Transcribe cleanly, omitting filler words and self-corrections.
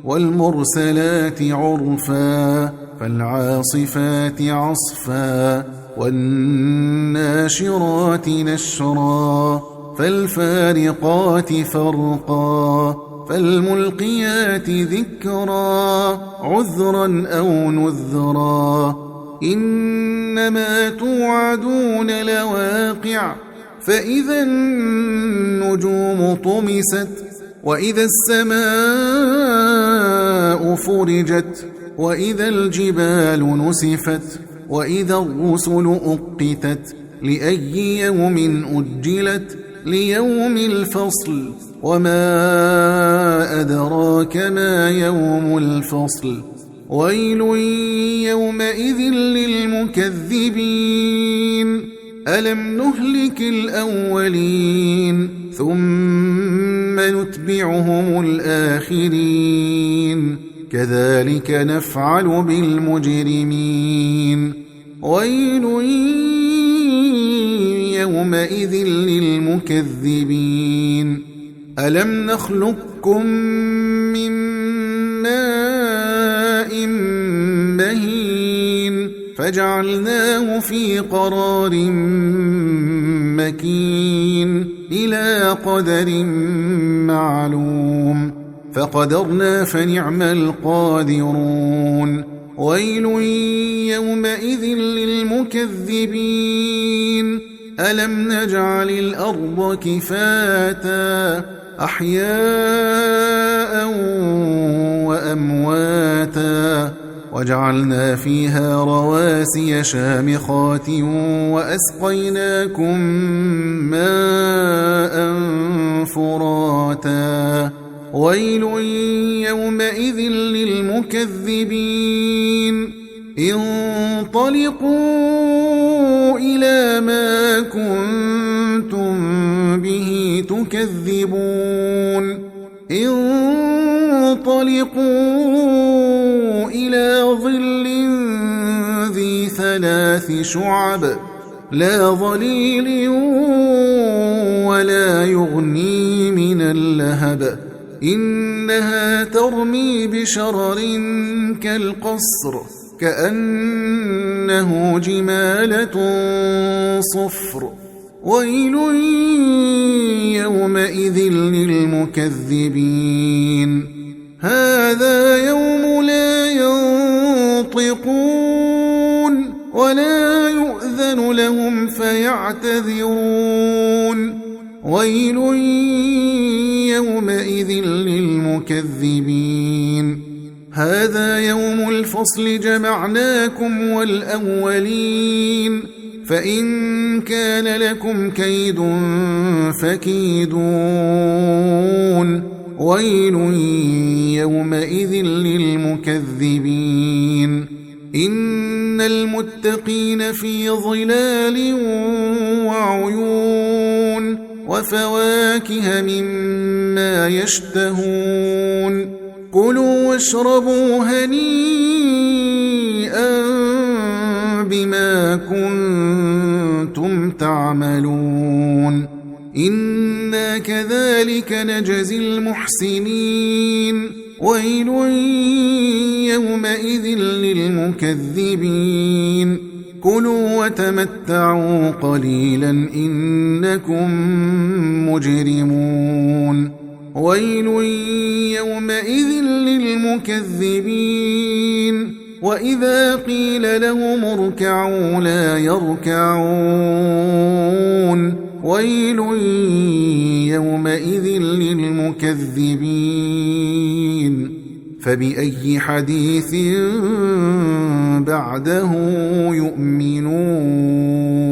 والمرسلات عرفا فالعاصفات عصفا والناشرات نشرا فالفارقات فرقا فالملقيات ذكرا عذرا أو نذرا إنما توعدون لواقع فإذا النجوم طمست وإذا السماء فرجت وإذا الجبال نسفت وإذا الرسل أقتت لأي يوم أجلت ليوم الفصل وما أدراك ما يوم الفصل ويل يومئذ للمكذبين ألم نهلك الأولين ثم نتبعهم الآخرين كذلك نفعل بالمجرمين ويل يومئذ للمكذبين ألم نخلقكم من ماء مهين فجعلناه في قرار مكين إلى قدر معلوم فقدرنا فنعم القادرون ويل يومئذ للمكذبين ألم نجعل الأرض كفاتا أحياء وأمواتا وجعلنا فيها رواسي شامخات وأسقيناكم ماء فراتا ويل يومئذ للمكذبين انطلقوا إلى ما كنتم به تكذبون انطلقوا إلى ظل ذي 3 شعب لا ظليل ولا يغني من اللهب إنها ترمي بشرر كالقصر كأنه جمالة صفر ويل يومئذ للمكذبين هذا يوم لا ينطقون ولا يؤذن لهم فيعتذرون ويل يومئذ للمكذبين هذا يوم الفصل جمعناكم والأولين فإن كان لكم كيد فكيدون ويل يومئذ للمكذبين إن المتقين في ظلال وعيون وفواكه مما يشتهون كلوا واشربوا هنيئا بما كنتم تعملون إنا كذلك نجزي المحسنين ويل يومئذ للمكذبين كلوا وتمتعوا قليلا إنكم مجرمون ويل يومئذ للمكذبين وإذا قيل لهم اركعوا لا يركعون ويل يومئذ للمكذبين فبأي حديث بعده يؤمنون